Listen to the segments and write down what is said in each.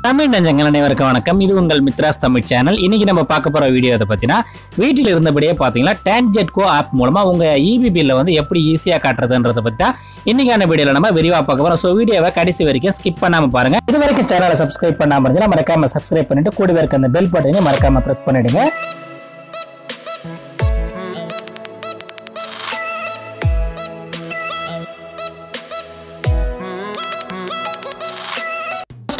தமிழ் நெஞ்சங்கள் அனைவருக்கும் வணக்கம். இது உங்கள் மித்ராஸ் தமிழ் சேனல். இன்னைக்கு நம்ம பார்க்க போற வீடியோ பத்தினா வீட்டில் இருந்தபடியே பாத்தீங்கன்னா டான்ஜெட்கோ ஆப் மூலமா உங்க இபி பில்ல வந்து எப்படி ஈஸியா காட்டுறதுன்றத பத்தி தான் இன்னைக்கான வீடியோல நம்ம விரிவா பார்க்க போறோம். சோ வீடியோவை கடைசி வரைக்கும் ஸ்கிப் பண்ணாம பாருங்க. இது வரைக்கும் சேனலை சப்ஸ்கிரைப் பண்ணாம இருந்தா மறக்காம சப்ஸ்கிரைப் பண்ணிட்டு கூடவே இருக்க அந்த பெல் பட்டனை மறக்காம பிரஸ் பண்ணிடுங்க.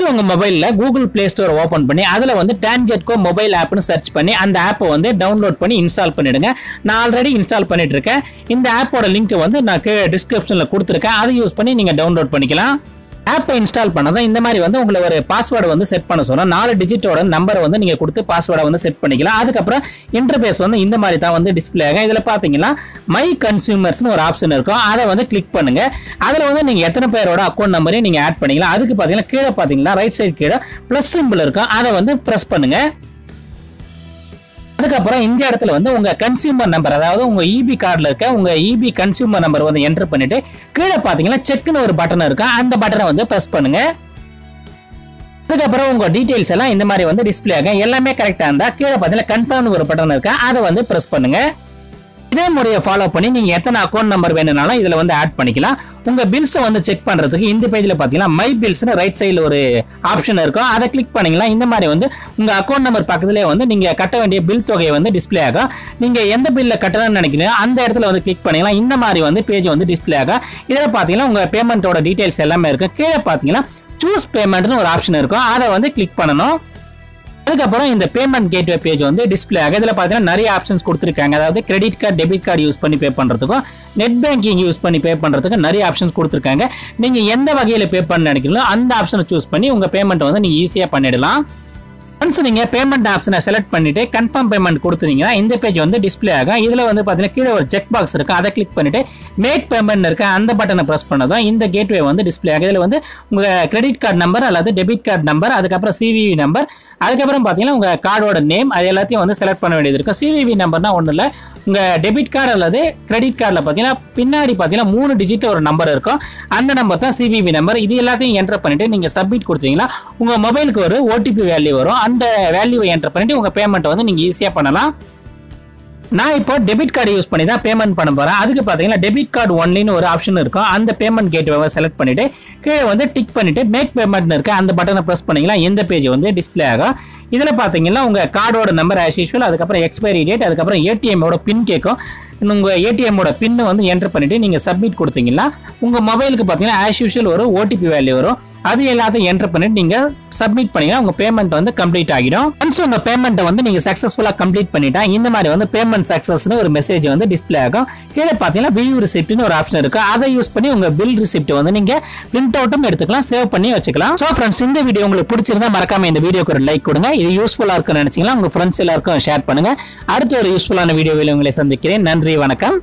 உங்க மொபைல்ல கூகுள் பிளே ஸ்டோர் ஓபன் பண்ணி அதுல வந்து டான்ஜெட்கோ மொபைல் ஆப்னு சர்ச் பண்ணி அந்த ஆப்பை வந்து டவுன்லோட் பண்ணி இன்ஸ்டால் பண்ணிடுங்க. நான் ஆல்ரெடி இன்ஸ்டால் பண்ணிட்டு இருக்கேன். இந்த ஆப்போட லிங்க் வந்து நான் டிஸ்கிரிப்ஷன்ல கொடுத்துருக்கேன். அதை யூஸ் பண்ணி நீங்க டவுன்லோட் பண்ணிக்கலாம். ஆப்பை இன்ஸ்டால் பண்ணதான் இந்த மாதிரி வந்து உங்களை ஒரு பாஸ்வேர்டு வந்து செட் பண்ண சொன்னா 4 டிஜிட்டோட நம்பரை வந்து நீங்க கொடுத்து பாஸ்வேர்டை வந்து செட் பண்ணிக்கலாம். அதுக்கப்புறம் இன்டர்ஃபேஸ் வந்து இந்த மாதிரி தான் வந்து டிஸ்பிளே ஆகும். இதுல பாத்தீங்கன்னா மை கன்சியூமர்ஸ்னு ஒரு ஆப்ஷன் இருக்கும். அதை வந்து கிளிக் பண்ணுங்க. அதுல வந்து நீங்க எத்தனை பேரோட அக்கௌண்ட் நம்பரையும் நீங்க ஆட் பண்ணிக்கலாம். அதுக்கு பாத்தீங்கன்னா கீழே பாத்தீங்கன்னா ரைட் சைடு கீழே பிளஸ் சிம்பிள் இருக்கும். அதை வந்து பிரஸ் பண்ணுங்க. அதுக்கப்புறம் இந்த இடத்துல வந்து உங்க கன்சியூமர் நம்பர், அதாவது உங்க இபி கார்டுல இருக்க உங்க இபி கன்சியூமர் நம்பர் வந்து என்டர் பண்ணிட்டு கீழே பாத்தீங்கன்னா செக்னு ஒரு பட்டன் இருக்கு. அந்த பட்டனை வந்து பிரஸ் பண்ணுங்க. அதுக்கப்புறம் உங்க டீடைல்ஸ் எல்லாம் இந்த மாதிரி வந்து டிஸ்பிளே ஆகும். எல்லாமே கரெக்டா இருந்தா கீழே பாத்தீங்கன்னா கன்ஃபார்ம் ஒரு பட்டன் இருக்கு. அதை வந்து பிரஸ் பண்ணுங்க. இதே முறையை ஃபாலோ பண்ணி நீங்க எத்தனை அக்கௌண்ட் நம்பர் வேணும்னாலும் இதுல வந்து ஆட் பண்ணிக்கலாம். உங்க பில்ஸை வந்து செக் பண்றதுக்கு இந்த பேஜ்ல பாத்தீங்கன்னா மை பில்ஸ்னு ரைட் சைடுல ஒரு ஆப்ஷன் இருக்கும். அதை கிளிக் பண்ணீங்கன்னா இந்த மாதிரி வந்து உங்க அக்கௌண்ட் நம்பர் பக்கத்துலேயே வந்து நீங்க கட்ட வேண்டிய பில் தொகையை வந்து டிஸ்பிளே ஆகும். நீங்க எந்த பில்ல கட்டணும்னு நினைக்கிறீங்க அந்த இடத்துல வந்து கிளிக் பண்ணீங்கன்னா இந்த மாதிரி வந்து பேஜ் வந்து டிஸ்பிளே ஆகும். இதில் பாத்தீங்கன்னா உங்க பேமெண்ட்டோட டீடைல்ஸ் எல்லாமே இருக்கும். கீழே பாத்தீங்கன்னா சூஸ் பேமெண்ட்னு ஒரு ஆப்ஷன் இருக்கும். அதை வந்து கிளிக் பண்ணணும். அதுக்கப்புறம் இந்த பேமெண்ட் கேட்வே பேஜ் வந்து டிஸ்பிளே ஆகும். இதில் பார்த்தீங்கன்னா நிறைய ஆப்ஷன்ஸ் கொடுத்துருக்காங்க. அதாவது credit card, debit card use பண்ணி பே பண்ணுறதுக்கும் நெட் பேங்கிங் யூஸ் பண்ணி பே பண்ணுறதுக்கும் நிறைய ஆப்ஷன்ஸ் கொடுத்துருக்காங்க. நீங்கள் எந்த வகையில் பே பண்ண நினைக்கிறீங்களோ அந்த ஆப்ஷனை சூஸ் பண்ணி உங்கள் பேமெண்ட்டை வந்து நீங்கள் ஈஸியாக பண்ணிடலாம். ஒன்ஸ் நீங்க பேமெண்ட் ஆப்ஷனை செலக்ட் பண்ணிட்டு கன்ஃபார்ம் பேமெண்ட் கொடுத்தீங்கன்னா இந்த பேஜ் வந்து டிஸ்பிளே ஆகும். இதுல வந்து பாத்தீங்கன்னா கீழே ஒரு செக் பாக்ஸ் இருக்கு. அதை கிளிக் பண்ணிட்டு மேக் பேமெண்ட் இருக்கு. அந்த பட்டனை பிரஸ் பண்ணதும் இந்த கேட்வே வந்து டிஸ்பிளே ஆகும். இதுல வந்து உங்க கிரெடிட் கார்டு நம்பர் அல்லது டெபிட் கார்டு நம்பர், அதுக்கப்புறம் சிவிவி நம்பர், அதுக்கப்புறம் பாத்தீங்கன்னா உங்க கார்டோட நேம், அது எல்லாத்தையும் வந்து செலக்ட் பண்ண வேண்டியது இருக்கும். சிவிவி நம்பர்னா ஒன்றும் இல்லை, உங்க டெபிட் கார்டு அல்லது கிரெடிட் கார்டில் பார்த்தீங்கன்னா பின்னாடி பார்த்தீங்கன்னா 3 டிஜிட் ஒரு நம்பர் இருக்கும். அந்த நம்பர் தான் சிவிவி நம்பர். இது எல்லாத்தையும் என்டர் பண்ணிட்டு நீங்க சப்மிட் கொடுத்தீங்கன்னா உங்க மொபைலுக்கு ஒரு ஓடிபி வேல்யூ வரும். அந்த வேல்யூவை என்டர் பண்ணிட்டு உங்க பேமெண்ட் வந்து நீங்க ஈஸியா பண்ணலாம். நான் இப்போ டெபிட் கார்டு யூஸ் பண்ணி தான் பேமெண்ட் பண்ண போறேன். அதுக்கு பாத்தீங்கன்னா டெபிட் கார்டு ஒன்லின்னு ஒரு ஆப்ஷன் இருக்கும். அந்த பேமெண்ட் கேட்வே செலக்ட் பண்ணிட்டு கீழே வந்து டிக் பண்ணிட்டு மேக் பேமெண்ட் இருக்கு. அந்த பட்டனை பிரஸ் பண்ணீங்கன்னா இந்த பேஜ் வந்து டிஸ்பிளே ஆகும். இதுல பாத்தீங்கன்னா உங்க கார்டோட நம்பர் ஆஸ் யூஷுவல், அதுக்கப்புறம் எக்ஸ்பைரி டேட், அதுக்கப்புறம் ஏடிஎம்மோட பின் கேட்கும். உங்க ஏடிஎம்மோட பின் வந்து என்டர் பண்ணிட்டு நீங்க சப்மிட் கொடுத்தீங்கன்னா உங்க மொபைலுக்கு பாத்தீங்கன்னா ஆஸ் யூஷுவல் ஒரு ஓடிபி வேல்யூ வரும். அது எல்லாத்தையும் என்டர் பண்ணிட்டு நீங்க சப்மிட் பண்ணீங்கன்னா உங்க பேமெண்ட் வந்து கம்ப்ளீட் ஆகிடும். ஒன்ஸ் உங்க பேமெண்ட்டை வந்து நீங்க சக்சஸ்ஃபுல்லா கம்ப்ளீட் பண்ணிட்டா இந்த மாதிரி வந்து பேமெண்ட் சக்சஸ்னு ஒரு மெசேஜ் வந்து டிஸ்பிளே ஆகும். கீழே பாத்தீங்கன்னா வியூ ரிசிப்ட்னு ஒரு ஆப்ஷன் இருக்கு. அதை யூஸ் பண்ணி உங்க பில் ரிசிப்ட் வந்து நீங்க பிரிண்ட் அவுட்டும் எடுத்துக்கலாம், சேவ் பண்ணி வச்சுக்கலாம். சோ ஃப்ரெண்ட்ஸ், இந்த வீடியோ உங்களுக்கு பிடிச்சிருந்தா மறக்காம இந்த வீடியோக்கு ஒரு லைக் கொடுங்க. இது யூஸ்ஃபுல்லா இருக்குன்னு நினைச்சீங்கன்னா உங்க ஃப்ரெண்ட்ஸ் எல்லாருக்கும் ஷேர் பண்ணுங்க. அடுத்த ஒரு யூஸ்ஃபுல்லான வீடியோவில் உங்களை சந்திக்கிறேன். நன்றி, வணக்கம்.